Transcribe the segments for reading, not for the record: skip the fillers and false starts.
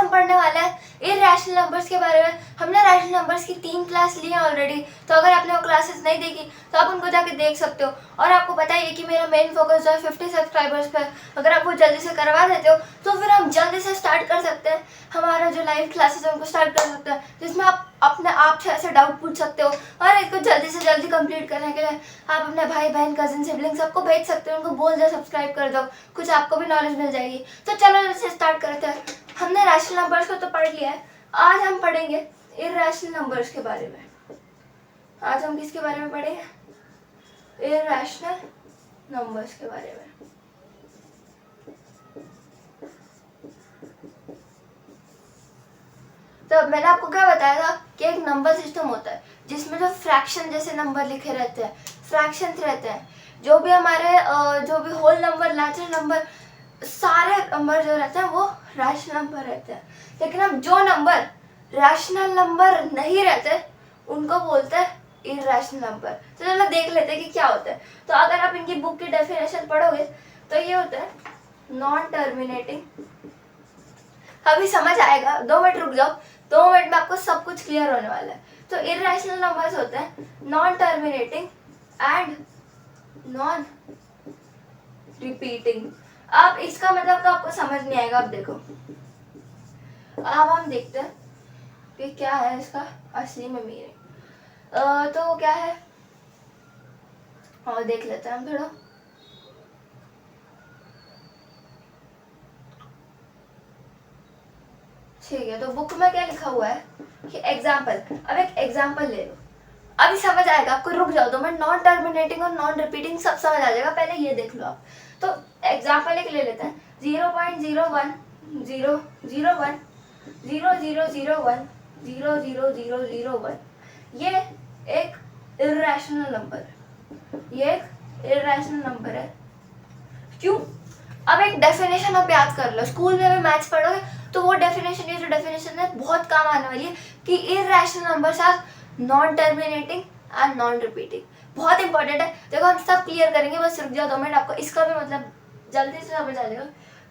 हम पढ़ने वाले हैं इरैशनल नंबर्स के बारे में। हमने रैशनल नंबर्स की 3 क्लास ली है ऑलरेडी, तो अगर आपने वो क्लासेस नहीं देखी तो आप उनको जाके देख सकते हो। और आपको पता ही है कि मेरा मेन फोकस जो है 50 सब्सक्राइबर्स पे। अगर आप वो जल्दी से करवा देते हो तो फिर हम जल्दी से स्टार्ट कर सकते हैं, हमारा जो लाइव क्लासेस है उनको स्टार्ट कर सकते हैं, जिसमें आप अपने आप से ऐसे डाउट पूछ सकते हो और इसको जल्दी से जल्दी कंप्लीट करने के लिए आप अपने भाई बहन कजिन सिबलिंग सबको भेज सकते हो, उनको बोल दो सब्सक्राइब कर दो, कुछ आपको भी नॉलेज मिल जाएगी। तो चलो जल्दी स्टार्ट करते हैं। हमने रैशनल नंबर्स को तो पढ़ लिया है, आज हम पढ़ेंगे इरैशनल नंबर्स के बारे में। आज हम किसके बारे में पढ़ेंगे? इरैशनल नंबर्स के बारे में। तो मैंने आपको क्या बताया था कि एक नंबर सिस्टम होता है जिसमें जो फ्रैक्शन जैसे नंबर लिखे रहते हैं, फ्रैक्शंस रहते हैं, जो भी हमारे जो भी होल नंबर, नेचुरल नंबर, सारे नंबर जो रहते हैं वो रैशनल नंबर रहते हैं। लेकिन अब जो नंबर रैशनल नंबर नहीं रहते उनको बोलते हैं इरैशनल नंबर। तो चलो देख लेते हैं कि क्या होता है। तो अगर आप इनकी बुक की डेफिनेशन पढ़ोगे तो ये होता है नॉन टर्मिनेटिंग। अभी समझ आएगा, 2 मिनट रुक जाओ, 2 मिनट में आपको सब कुछ क्लियर होने वाला है। तो इरैशनल नंबर्स होते हैं non terminating and non repeating. अब इसका मतलब तो आपको समझ नहीं आएगा। अब देखो, अब हम देखते हैं कि क्या है इसका असली में मीनिंग। तो क्या है और देख लेते हैं हम थोड़ा। ठीक है, तो बुक में क्या लिखा हुआ है कि एग्जाम्पल। अब एक एग्जाम्पल ले लो, अभी समझ आएगा आपको। रुक जाओ 2 मिनट, नॉन टर्मिनेटिंग और नॉन रिपीटिंग सब समझ आ जाएगा, पहले ये देख लो आप। तो एग्जाम्पल एक ले लेते हैं 0.01 0 0 1 0 0 0 1 0 0 0 0 1। ये एक इरैशनल नंबर है, ये एक इरैशनल नंबर है। क्यों? अब एक डेफिनेशन आप याद कर लो, स्कूल में भी मैथ्स पढ़ोगे तो वो डेफिनेशन, ये जो डेफिनेशन है बहुत काम आने वाली है कि irrational numbers are non terminating and non repeating. बहुत इंपॉर्टेंट है। देखो हम सब क्लियर करेंगे, बस रुक जाओ 2 मिनट, आपको इसका भी मतलब जल्दी से समझ आ जाएगा।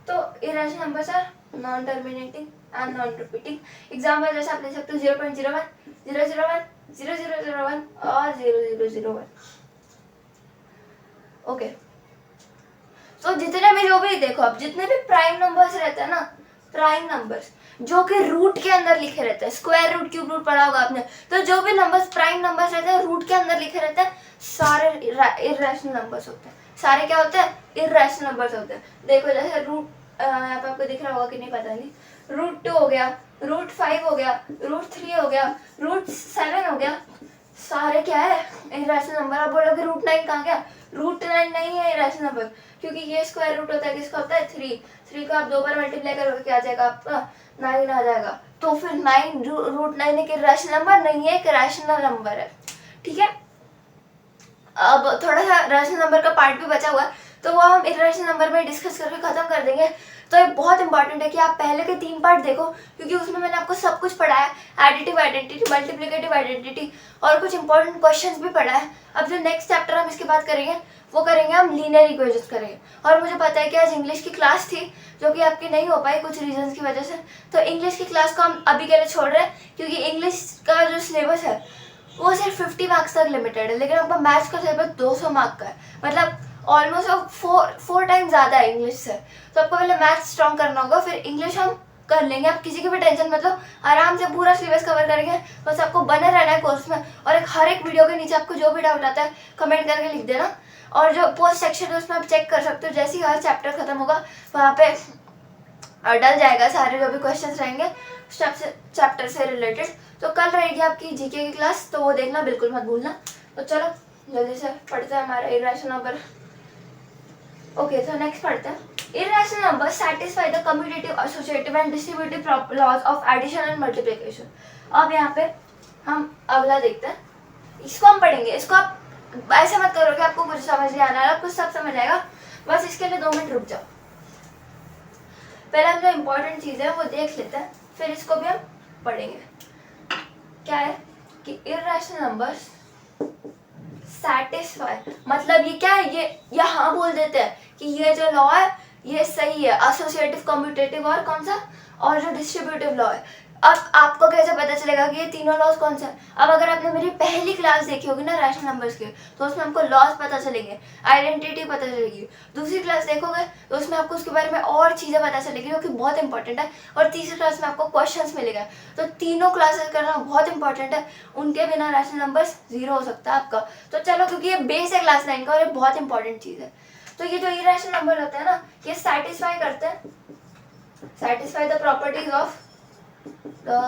तो irrational numbers are non terminating and non repeating. Example जैसे आप ले सकते हो 0.01 001 0001 और 0001। ओके, तो जितने भी जो भी देखो, अब जितने भी प्राइम नंबर्स रहते हैं ना, प्राइम नंबर्स जो कि रूट के अंदर लिखे रहते हैं, स्क्वायर रूट, क्यूब रूट पढ़ा होगा आपने, तो जो भी नंबर्स प्राइम नंबर्स रहते हैं रूट के अंदर लिखे रहते हैं, सारे इरैशनल नंबर्स होते हैं। सारे क्या होते हैं? इरैशनल नंबर्स होते हैं। देखो जैसे रूट, यहाँ पे आपको दिख रहा होगा कि नहीं पता नहीं, √2 हो गया, √5 हो गया, √3 हो गया, √7 हो गया, सारे क्या है? Irrational number. आप बोलोगे √9 कहाँ गया? √9 नहीं है इरैशनल नंबर, क्योंकि ये स्क्वायर रूट होता है, किसका होता है? 3 को आप 2 बार मल्टीप्लाई करोगे क्या आ जाएगा आपका? 9 आ जाएगा। तो फिर 9 √9 एक इरैशनल नंबर नहीं है, एक रैशनल नंबर है। ठीक है, अब थोड़ा सा रैशनल नंबर का पार्ट भी बचा हुआ है, तो वो हम इरैशनल नंबर में डिस्कस करके खत्म कर देंगे। तो ये बहुत इंपॉर्टेंट है कि आप पहले के 3 पार्ट देखो, क्योंकि उसमें मैंने आपको सब कुछ पढ़ाया, एडिटिव आइडेंटिटी, मल्टीप्लिकेटिव आइडेंटिटी और कुछ इंपॉर्टेंट क्वेश्चंस भी पढ़ा है। अब जो नेक्स्ट चैप्टर हम इसके बाद करेंगे वो करेंगे हम लीनियर इक्वेशंस करेंगे। और मुझे पता है कि आज इंग्लिश की क्लास थी जो कि आपकी नहीं हो पाई कुछ रीजंस की वजह से, तो इंग्लिश की क्लास को हम अभी के लिए छोड़ रहे हैं, क्योंकि इंग्लिश का जो सिलेबस है वो सिर्फ 50 मार्क्स तक लिमिटेड है, लेकिन आपका मैथ्स का सिलेबस 200 मार्क का है, मतलब ऑलमोस्ट 4 टाइम ज़्यादा है इंग्लिश से। तो आपको पहले मैथ्स स्ट्रॉन्ग करना होगा, फिर इंग्लिश हम कर लेंगे। आप किसी की भी टेंशन मतलब आराम से पूरा सिलेबस कवर करेंगे, बस आपको बने रहना है कोर्स में। और हर एक वीडियो के नीचे आपको जो भी डाउट आता है कमेंट करके लिख देना, और जो पोस्ट सेक्शन है उसमें आप चेक कर सकते हो, जैसे ही हर चैप्टर खत्म होगा वहाँ पे डल जाएगा सारे जो भी क्वेश्चंस रहेंगे चैप्टर से रिलेटेड। तो कल रहेगी आपकी जीके की क्लास, तो वो देखना बिल्कुल मत भूलना। तो चलो जल्दी से पढ़ते हैं हमारा इरैशनल नंबर। ओके, तो नेक्स्ट पढ़ते हैं। Irrational number satisfy the commutative, associative and distributive laws of addition and multiplication. अब यहाँ पे हम अगला देखते हैं, इसको हम पढ़ेंगे। इसको आप ऐसे मत करो कि आपको कुछ समझ नहीं आना है, आपको सब समझ आएगा, बस इसके लिए 2 मिनट रुक जाओ। पहले हम जो इम्पोर्टेंट चीज़ें हैं वो देख लेते हैं, फिर इसको भी हम पढ़ेंगे। क्या है कि इरैशनल नंबर्स सेटिस्फाई, मतलब ये क्या है, ये यहाँ बोल देते हैं कि ये जो लॉ है ये सही है, एसोसिएटिव, कम्यूटेटिव और कौन सा, और जो डिस्ट्रीब्यूटिव लॉ है। अब आपको कैसे पता चलेगा कि ये तीनों लॉज कौन से हैं? अब अगर आपने मेरी पहली क्लास देखी होगी ना रैशनल नंबर्स की, तो उसमें हमको लॉज पता चलेंगे, आइडेंटिटी पता चलेगी। दूसरी क्लास देखोगे तो उसमें आपको उसके बारे में और चीज़ें पता चलेगी जो कि बहुत इंपॉर्टेंट है। और तीसरी क्लास में आपको क्वेश्चंस मिलेगा। तो तीनों क्लासेस करना बहुत इंपॉर्टेंट है, उनके बिना रैशनल नंबर्स 0 हो सकता है आपका। तो चलो, क्योंकि ये बेस है क्लास 9 का और ये बहुत इंपॉर्टेंट चीज़ है। तो ये जो इरेशनल नंबर होते हैं ना, ये सेटिस्फाई करते हैं, satisfy the properties of the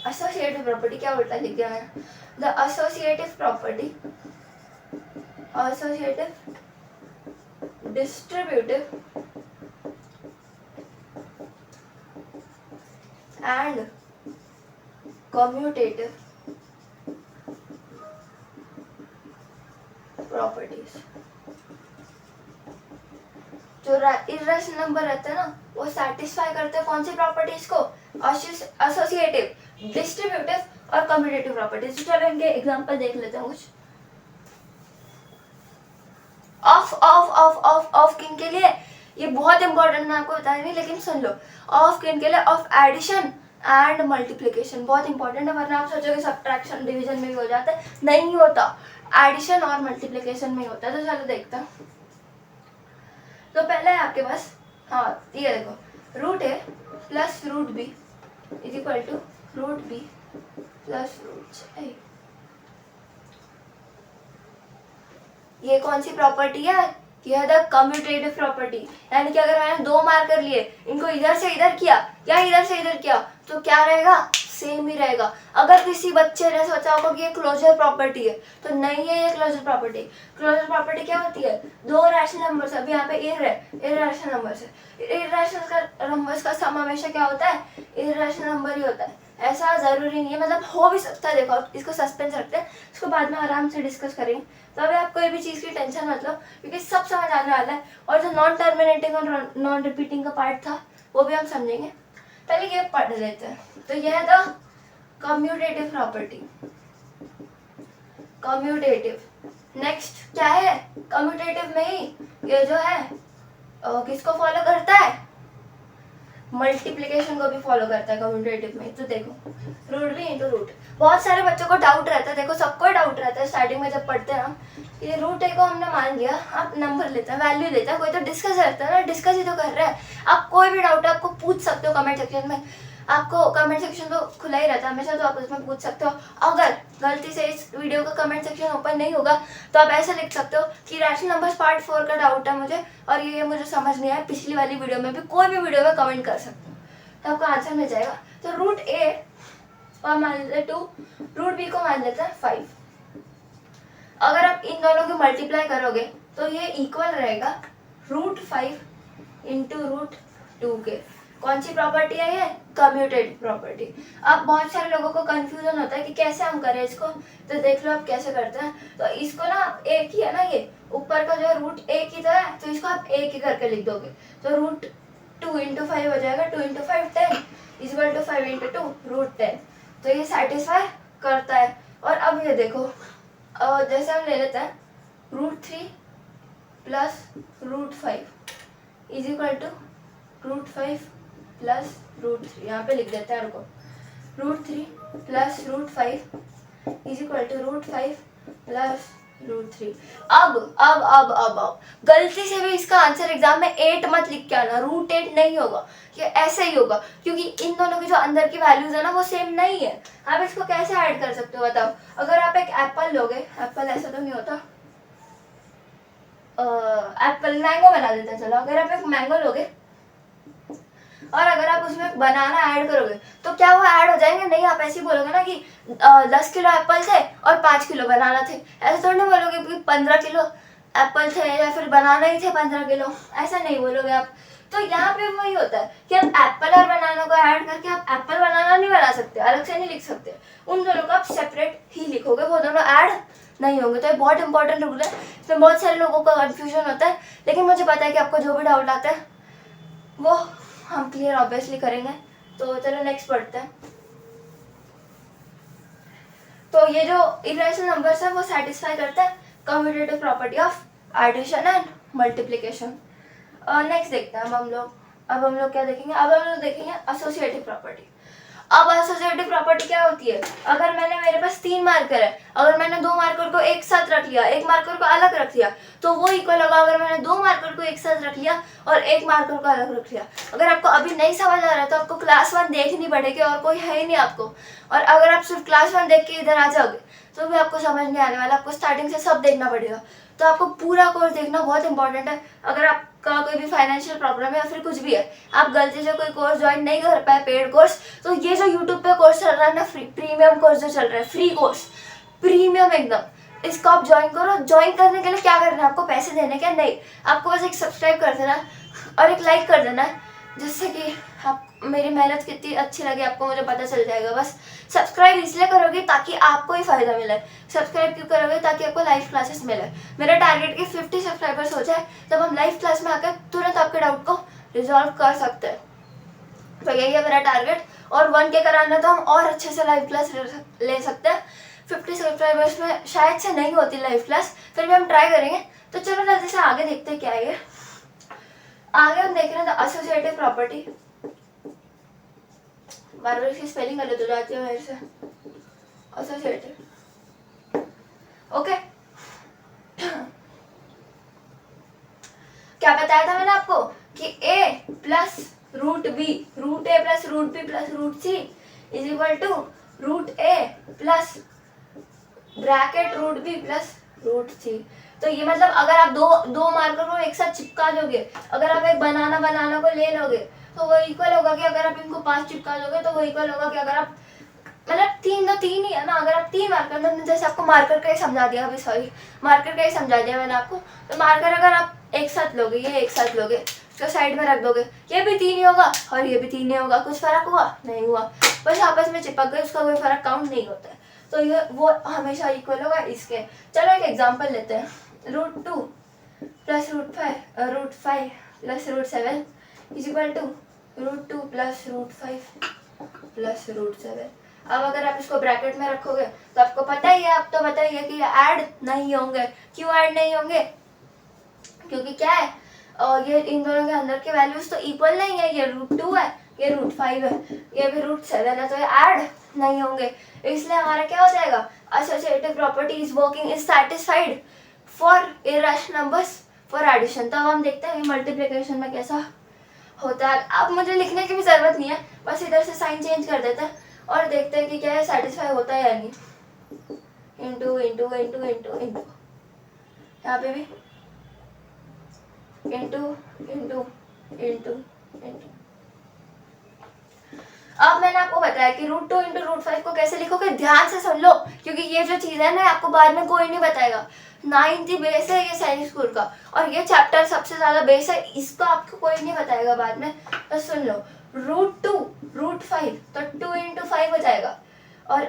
associative property, क्या उल्टा लिख दिया मैंने, the associative property, associative, distributive and commutative properties. जो इरेशनल नंबर रहते हैं ना, वो सेटिस्फाई करते हैं कौन सी प्रॉपर्टीज को? एसोसिएटिव, डिस्ट्रीब्यूटिव और कम्यूटेटिव प्रॉपर्टीज। तो चलो इनके एग्जांपल देख लेते हैं कुछ। Of of of of of kin के लिए? ये बहुत इंपॉर्टेंट, मैं आपको बता नहीं, लेकिन सुन लो। ऑफ किन के लिए? ऑफ एडिशन एंड मल्टीप्लिकेशन, बहुत इंपॉर्टेंट है, वरना आप सोचोगे सब्ट्रैक्शन डिवीजन में भी हो जाता है, नहीं होता, एडिशन और मल्टीप्लिकेशन में होता है। तो चलो देखते हैं। तो पहले है आपके पास, हाँ ये देखो, root A plus root B is equal to root B plus root A. ये कौन सी प्रॉपर्टी है? ये है द कम्यूटेटिव प्रॉपर्टी। यानी कि अगर मैंने 2 मार्कर लिए, इनको इधर से इधर किया या इधर से इधर किया, तो क्या रहेगा? सेम ही रहेगा। अगर किसी बच्चे ने सोचा होगा कि ये क्लोजर प्रॉपर्टी है, तो नहीं है ये क्लोजर प्रॉपर्टी। क्लोजर प्रॉपर्टी क्या होती है? 2 रैशनल नंबर्स, अभी यहाँ पे इर्रेशनल नंबर्स है, इर्रेशनल नंबर्स का सम हमेशा क्या होता है? इर्रेशनल नंबर ही होता है। ऐसा जरूरी नहीं है, मतलब हो भी सकता है। देखो, इसको सस्पेंस रखते हैं, इसको बाद में आराम से डिस्कस करेंगे। तो अभी आप कोई भी चीज़ की टेंशन मत लो, क्योंकि सब समझ आने वाला है। और जो नॉन टर्मिनेटिंग और नॉन रिपीटिंग का पार्ट था, वो भी हम समझेंगे। पहले ये पढ़ लेते हैं। तो यह है the commutative property. Commutative next क्या है? कम्यूटेटिव में ही ये जो है किसको फॉलो करता है? मल्टीप्लिकेशन को भी फॉलो करता है कम्यूटेटिव में। तो देखो, रूट बी इंटू रूट। बहुत सारे बच्चों को डाउट रहता है, देखो सबको डाउट रहता है स्टार्टिंग में जब पढ़ते हैं हम, ये रूट ए को हमने मान लिया, आप नंबर लेते हैं, वैल्यू लेते हैं, कोई तो डिस्कस करता है ना, डिस्कस ही तो कर रहे हैं। आप कोई भी डाउट है आपको पूछ सकते हो कमेंट सेक्शन में, आपको कमेंट सेक्शन तो खुला ही रहता है हमेशा, तो आप उसमें पूछ सकते हो। अगर गलती से इस वीडियो का कमेंट सेक्शन ओपन नहीं होगा, तो आप ऐसे लिख सकते हो कि रैशनल नंबर्स पार्ट 4 का डाउट है मुझे, और ये मुझे समझ नहीं आया, पिछली वाली वीडियो में भी, कोई भी वीडियो में कमेंट कर सकते हो, तो आपको आंसर मिल जाएगा। तो रूट ए और मान लेते 2, रूट बी को मान लेते हैं 5। अगर आप इन दोनों को मल्टीप्लाई करोगे तो ये इक्वल रहेगा रूट 5 इंटू रूट 2 के। कौन सी प्रॉपर्टी है ये? Commutative property. अब बहुत सारे लोगों को कंफ्यूजन होता है कि कैसे हम करें इसको, तो देख लो आप कैसे करते हैं। तो इसको ना एक ही है ना, ये ऊपर का जो है रूट एक ही तो है, तो इसको आप एक ही करके लिख दोगे, तो रूट 2 इंटू 5 हो जाएगा, 2 into 5 10 equal to 5 into 2 root 10। तो ये सेटिस्फाई करता है। और अब ये देखो, जैसे हम ले लेते हैं root 3 plus root 5 is equal to root 5 plus root 3, यहाँ पे लिख देते हैं रुको, root 3 plus root 5 is equal to root 5 plus root 3। अब गलती से भी इसका आंसर एग्जाम में 8 मत लिख के आना, रूट 8 नहीं होगा, ये ऐसे ही होगा, क्योंकि इन दोनों की जो अंदर की वैल्यूज है ना वो सेम नहीं है। आप इसको कैसे ऐड कर सकते हो बताओ? अगर आप एक एप्पल लोगे, एप्पल ऐसा तो नहीं होता, एप्पल मैंगो बना देते हैं, चलो अगर आप एक मैंगो लोगे और अगर आप उसमें बनाना ऐड करोगे तो क्या वो ऐड हो जाएंगे? नहीं, आप ऐसे ही बोलोगे ना कि 10 किलो एप्पल थे और 5 किलो बनाना थे, ऐसे थोड़ी नहीं बोलोगे कि 15 किलो एप्पल थे या फिर बनाना ही थे 15 किलो, ऐसा नहीं बोलोगे आप। तो यहाँ पे वही होता है कि आप एप्पल और बनाना को ऐड करके आप एप्पल बनाना नहीं बना सकते, अलग से नहीं लिख सकते, उन दोनों को आप सेपरेट ही लिखोगे, वो दोनों ऐड नहीं होंगे। तो ये बहुत इंपॉर्टेंट रूल है, इसमें बहुत सारे लोगों का कंफ्यूजन होता है, लेकिन मुझे पता है कि आपको जो भी डाउट आता है वो हम क्लियर ऑब्वियसली करेंगे। तो चलो नेक्स्ट पढ़ते हैं। तो ये जो इरेशनल नंबर्स है वो सेटिस्फाई करता है commutative property of addition and multiplication. Next देखते हैं अब हम लोग क्या देखेंगे, अब हम लोग देखेंगे एसोसिएटिव प्रॉपर्टी। अब एसोसिएटिव प्रॉपर्टी क्या होती है, अगर मेरे पास 3 मार्कर है, अगर मैंने 2 मार्कर को एक साथ रख लिया, एक मार्कर को अलग रख लिया, तो वो इक्वल होगा अगर मैंने 2 मार्कर को एक साथ रख लिया और एक मार्कर को अलग रख लिया। अगर आपको अभी नहीं समझ आ रहा है तो आपको क्लास 1 देखनी पड़ेगी और कोई है ही नहीं आपको, और अगर आप सिर्फ क्लास 1 देख के इधर आ जाओगे तो भी आपको समझ नहीं आने वाला, आपको स्टार्टिंग से सब देखना पड़ेगा। तो आपको पूरा कोर्स देखना बहुत इंपॉर्टेंट है। अगर आपका कोई भी फाइनेंशियल प्रॉब्लम है या फिर कुछ भी है, आप गलती से कोई कोर्स ज्वाइन नहीं कर पाए पेड कोर्स, तो ये जो यूट्यूब पे कोर्स चल रहा है ना, प्रीमियम कोर्स जो चल रहा है, फ्री कोर्स, प्रीमियम एकदम, इसको आप ज्वाइन करो। ज्वाइन करने के लिए क्या करना है, आपको पैसे देने के नहीं, आपको बस एक सब्सक्राइब कर देना है और एक लाइक कर देना है, जिससे कि आप मेरी मेहनत कितनी अच्छी लगी आपको मुझे पता चल जाएगा। बस सब्सक्राइब इसलिए करोगे ताकि आपको ही फ़ायदा मिले। सब्सक्राइब क्यों करोगे, ताकि आपको लाइव क्लासेस मिले। मेरा टारगेट कि 50 सब्सक्राइबर्स हो जाए, तब हम लाइव क्लास में आकर तुरंत आपके डाउट को रिजॉल्व कर सकते हैं। तो यही है मेरा टारगेट, और 1K कराना तो हम और अच्छे से लाइव क्लास ले सकते हैं। 50 सब्सक्राइबर्स में शायद से नहीं होती लाइव क्लास, फिर भी हम ट्राई करेंगे। तो चलो जल्दी से आगे देखते हैं क्या है ये। आगे हम देख रहे हैं एसोसिएटिव प्रॉपर्टी। बार बार इसकी स्पेलिंग गलत हो जाती है मेरे से, एसोसिएटिव। ओके, क्या बताया था मैंने आपको कि a plus root B, root a plus root B plus root C is equal to root a plus bracket root B plus root C. तो ये मतलब अगर आप दो मार्कर को एक साथ चिपका दोगे, अगर आप एक बनाना को ले लोगे, तो वो इक्वल होगा कि अगर आप इनको 5 चिपका दोगे तो वो इक्वल होगा कि अगर आप मतलब 3 ही है ना, अगर आप 3 मार्कर, मैंने जैसे आपको मार्कर का ही समझा दिया अभी, सॉरी मार्कर का ही समझा दिया मैंने आपको। तो मार्कर अगर आप एक साथ लोगे, ये एक साथ लोगे, उसको साइड में रख दोगे, ये भी 3 ही होगा और ये भी 3 ही होगा, कुछ फर्क हुआ नहीं हुआ, बस आपस में चिपक गए, उसका कोई फर्क काउंट नहीं होता है। तो ये वो हमेशा इक्वल होगा इसके। चलो एक एग्जाम्पल लेते हैं, √2 plus √5 plus √7 is equal to √2 plus √5 plus √7। अब अगर आप इसको ब्रैकेट में रखोगे तो आपको पता ही है, आप तो पता ही है कि ये ऐड नहीं होंगे। क्यों ऐड नहीं होंगे, क्योंकि क्या है, ये इन दोनों के अंदर के वैल्यूज तो इक्वल नहीं है, ये √2 है, ये √5 है, ये भी √7 है, तो ये ऐड नहीं होंगे। इसलिए हमारा क्या हो जाएगा, associative property is working is satisfied for irrational numbers for addition. तो अब हम देखते हैं मल्टीप्लिकेशन में कैसा होता है। अब मुझे लिखने की भी जरूरत नहीं है, बस इधर से साइन चेंज कर देते हैं और देखते हैं कि क्या है, सेटिस्फाई होता है या नहीं। Into into into into into, यहाँ पे भी इंटू इंटू इंटू इंटू। अब मैंने आपको बताया कि √2 इंटू √5 को कैसे लिखोगे, ध्यान से सुन लो, क्योंकि ये जो चीज है ना आपको बाद में कोई नहीं बताएगा। 9th बेस है ये सैनिक स्कूल का, और ये चैप्टर सबसे ज्यादा बेस है, इसको आपको कोई नहीं बताएगा बाद में, तो सुन लो। √2 √5 तो 2 इंटू 5 हो जाएगा, और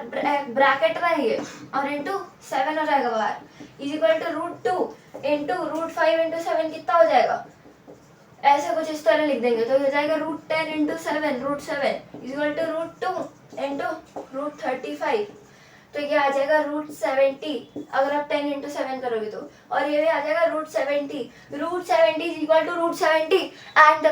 ब्रैकेट में ये और इंटू 7 हो जाएगा बाहर, is equal to √2 into √5 into 7 कितना हो जाएगा, ऐसे कुछ इस तरह लिख देंगे तो हो जाएगा √10 into 7 √7 is equal to √2 into √35। तो ये आ जाएगा √70 अगर आप 10 इंटू 7 करोगे तो, और ये भी आ जाएगा √70 is equal to √70 and the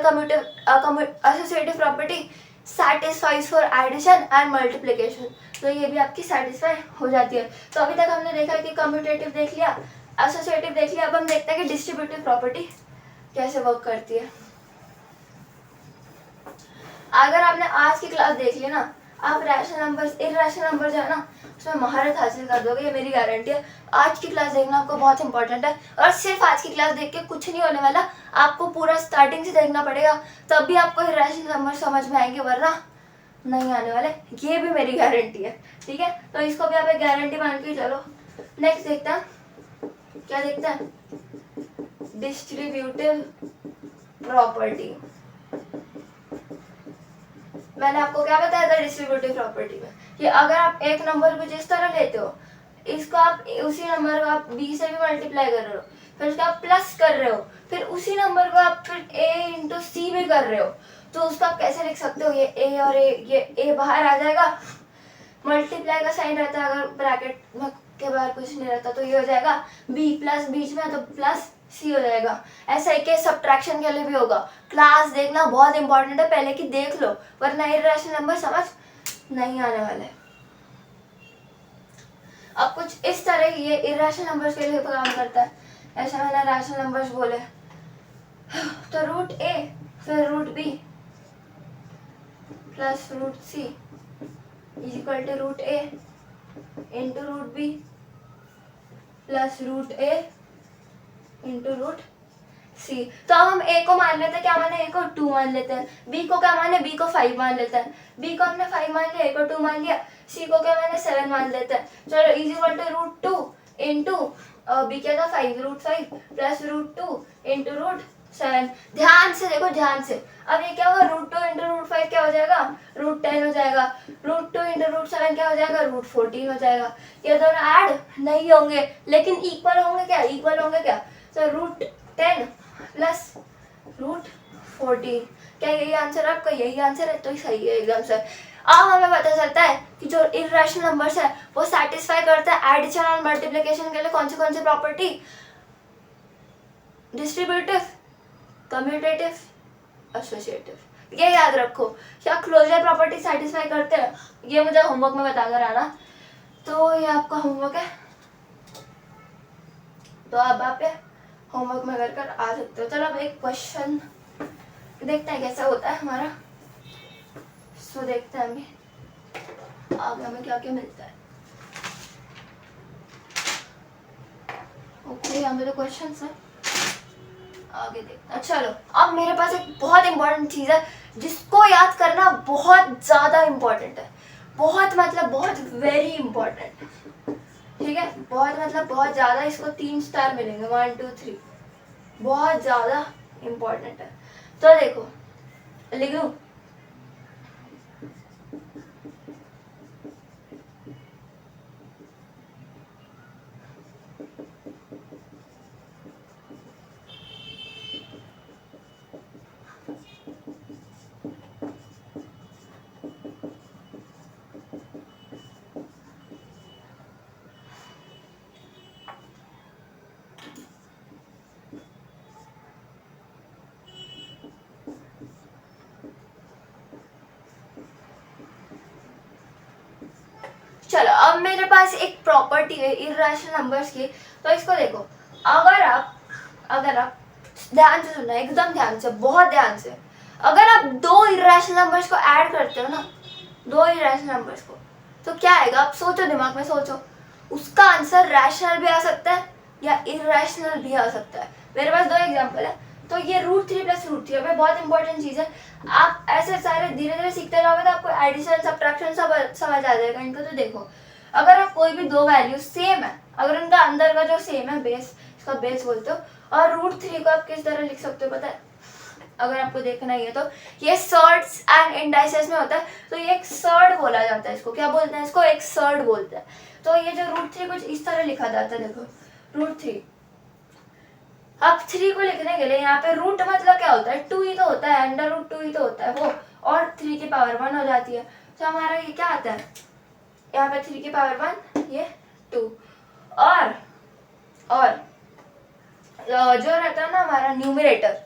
associative property satisfies for addition and multiplication। तो ये भी आपकी सेटिस्फाई हो जाती है। तो अभी तक हमने देखा कि कम्यूटेटिव देख लिया, एसोसिएटिव देख लिया, अब हम देखते हैं कि डिस्ट्रीब्यूटिव प्रॉपर्टी कैसे वर्क करती है। अगर आपने आज की क्लास देख ली ना, आप रैशनल नंबर्स, इरैशनल नंबर जो है ना, उसमें महारत हासिल कर दोगे, ये मेरी गारंटी है। आज की क्लास देखना आपको बहुत इंपॉर्टेंट है, और सिर्फ आज की क्लास देख के कुछ नहीं होने वाला, आपको पूरा स्टार्टिंग से देखना पड़ेगा, तब भी आपको इरैशनल नंबर समझ में आएंगे, वरना नहीं आने वाले, ये भी मेरी गारंटी है। ठीक है, तो इसको भी आप एक गारंटी मान के चलो। नेक्स्ट देखते हैं, क्या देखते हैं, डिस्ट्रीब्यूटिव प्रॉपर्टी। मैंने आपको क्या बताया था डिस्ट्रीब्यूटिव प्रॉपर्टी में, कि अगर आप एक नंबर को जिस तरह लेते हो, इसको आप उसी नंबर को आप b से भी मल्टीप्लाई कर रहे हो, फिर उसका आप प्लस कर रहे हो, फिर उसी नंबर को आप फिर a इंटू सी भी कर रहे हो, तो उसको आप कैसे लिख सकते हो, ये a और a, ये a बाहर आ जाएगा, मल्टीप्लाई का साइन रहता है अगर ब्रैकेट में के बाहर कुछ नहीं रहता, तो ये हो जाएगा b प्लस बीच में तो प्लस c हो जाएगा। ऐसा ही के सब्ट्रैक्शन के लिए भी होगा। क्लास देखना बहुत इंपॉर्टेंट है, पहले की देख लो वरना इर्रेशनल नंबर समझ नहीं आने वाले। अब कुछ इस तरह ये इर्रेशनल नंबर्स के लिए काम करता है। ऐसा मैंने रैशनल नंबर्स बोले तो रूट a फिर root b plus root c is equal to root a into root b plus root a into root c। तो अब हम a को मान लेते हैं, क्या माने a को 2 मान लेते हैं, b को क्या माने b को 5 मान लेते हैं, b को हमने 5 मान लिया, a को 2 मान लिया, c को क्या माने 7 मान लेते हैं। चलो is equal to root 2 into b क्या था 5 root 5 plus root 2 into root 7। ध्यान से देखो ध्यान से, अब ये क्या होगा रूट 2 इंटू रूट 5 क्या हो जाएगा रूट 10 हो जाएगा, रूट 2 इंटू रूट 7 क्या हो जाएगा रूट 14 हो जाएगा। ये दोनों ऐड नहीं होंगे लेकिन इक्वल होंगे, क्या इक्वल होंगे क्या, तो रूट 10 प्लस रूट 14। क्या यही आंसर आपका, यही आंसर है, तो सही है एकदम सर। अब हमें पता चलता है कि जो इर्रेशनल नंबर्स है वो सेटिस्फाई करता है एडिशन और मल्टीप्लिकेशन के लिए कौन सी प्रॉपर्टी, डिस्ट्रीब्यूटिव, कम्यूटेटिव, एसोसिएटिव। ये याद रखो, क्या क्लोजर प्रॉपर्टी सेटिस्फाई करते हैं, ये मुझे होमवर्क में बताकर आना। तो ये आपका होमवर्क है, तो अब आप होमवर्क में कर आ सकते हो। चलो अब एक क्वेश्चन देखते हैं कैसा होता है हमारा। सो देखते हैं अभी आगे हमें क्या क्या मिलता है। ओके यहाँ पे तो क्वेश्चन है, आगे देखते हैं। चलो अब मेरे पास एक बहुत इंपॉर्टेंट चीज़ है जिसको याद करना बहुत ज़्यादा इंपॉर्टेंट है, बहुत मतलब बहुत वेरी इंपॉर्टेंट, ठीक है, बहुत मतलब बहुत ज़्यादा, इसको 3 स्टार मिलेंगे 1 2 3, बहुत ज़्यादा इंपॉर्टेंट है। तो देखो लिख दूँ, चलो अब मेरे पास एक प्रॉपर्टी है इर्रेशनल नंबर्स की। तो इसको देखो, अगर आप ध्यान से सुनना, एकदम ध्यान से, बहुत ध्यान से, अगर आप 2 इर्रेशनल नंबर्स को ऐड करते हो ना, 2 इर्रेशनल नंबर्स को, तो क्या आएगा, आप सोचो, दिमाग में सोचो, उसका आंसर रैशनल भी आ सकता है या इर्रेशनल भी आ सकता है। मेरे पास 2 एग्जाम्पल है। तो ये रूट 3 प्लस रूट 3 अभी बहुत इंपॉर्टेंट चीज़ है, आप ऐसे सारे धीरे धीरे सीखते जाओगे तो आपको एडिशन सब्ट्रैक्शन सब समझ आ जाएगा इनको। तो देखो अगर आप कोई भी 2 वैल्यू सेम है, अगर उनका अंदर का जो सेम है बेस, इसका बेस बोलते हो, और रूट 3 को आप किस तरह लिख सकते हो पता है, अगर आपको देखना ही है तो ये सर्ड्स एंड इंडाइसेस में होता है, तो ये एक सर्ड बोला जाता है, इसको क्या बोलते हैं, इसको एक सर्ड बोलते हैं। तो ये जो रूट 3 कुछ इस तरह लिखा जाता है, देखो रूट 3। अब 3 को लिखने के लिए यहाँ पे रूट मतलब क्या होता है, 2 ही तो होता है, अंडर रूट 2 ही तो होता है वो, और 3 की पावर 1 हो जाती है। तो हमारा ये क्या आता है, यहाँ पे 3 की पावर 1 ये 2, और जो रहता है ना हमारा न्यूमरेटर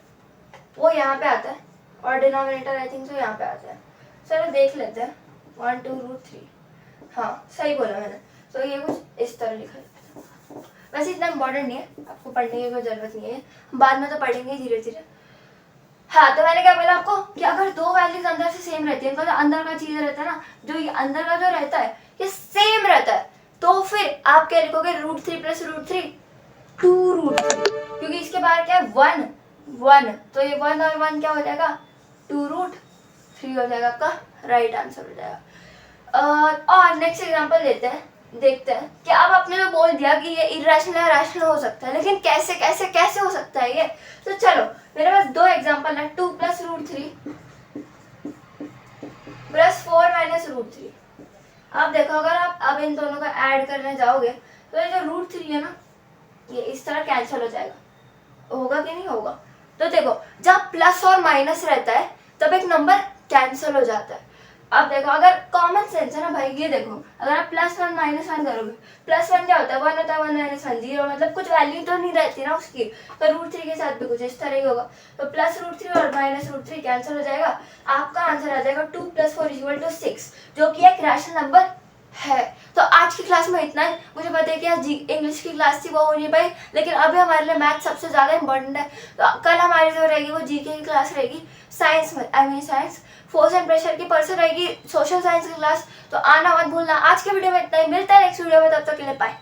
वो यहाँ पे आता है, और डिनोमिनेटर आई थिंक तो यहाँ पे आता है। चलो देख लेते हैं 1 2 रूट 3, हाँ सही बोला मैंने। तो ये कुछ इस तरह लिखा है, वैसे इतना इम्पोर्टेंट नहीं है, आपको पढ़ने की कोई ज़रूरत नहीं है, बाद में तो पढ़ेंगे धीरे धीरे। हाँ तो मैंने क्या बोला आपको कि अगर 2 वैल्यूज अंदर से सेम रहती है, इनका जो अंदर का चीज़ रहता है ना, जो ये अंदर का जो रहता है ये सेम रहता है, तो फिर आप क्या लिखोगे, रूट 3 प्लस रूट 3 2 रूट 3, क्योंकि इसके बाहर क्या है 1, तो ये 1 और 1 क्या हो जाएगा 2 रूट 3 हो जाएगा, आपका राइट आंसर हो जाएगा। और नेक्स्ट एग्जांपल देखते हैं कि अब आपने जो बोल दिया कि ये इरेशनल या रैशनल हो सकता है, लेकिन कैसे कैसे कैसे हो सकता है ये। तो चलो मेरे पास 2 एग्जांपल है, 2 plus root 3 plus 4 minus root 3। अब देखो अगर आप अब इन दोनों का ऐड करने जाओगे तो ये जो रूट 3 है ना, ये इस तरह कैंसिल हो जाएगा, होगा कि नहीं होगा। तो देखो जब प्लस और माइनस रहता है तब एक नंबर कैंसिल हो जाता है, अब देखो, अगर कॉमन सेंस है ना भाई, ये देखो, अगर आप +1 -1 करोगे, +1 क्या होता है, 1 होता है, 1 - 1 0, मतलब कुछ वैल्यू तो नहीं रहती ना उसकी, तो √3 के साथ भी कुछ इस तरह ही होगा। तो +√3 और -√3 कैंसिल हो जाएगा, आपका आंसर आ जाएगा 2 + 4 = 6, जो कि एक रैशनल नंबर है। तो आज की क्लास में इतना ही। मुझे पता है कि आज इंग्लिश की क्लास थी, वो हो नहीं पाई, लेकिन अभी हमारे लिए मैथ सबसे ज़्यादा इंपॉर्टेंट है। तो कल हमारी जो रहेगी वो जीके की क्लास रहेगी, साइंस में, साइंस फोर्स एंड प्रेशर की, परसों रहेगी सोशल साइंस की क्लास। तो आना मत भूलना। आज के वीडियो में इतना ही, मिलता है नेक्स्ट वीडियो में, तब तक के लिए बाय।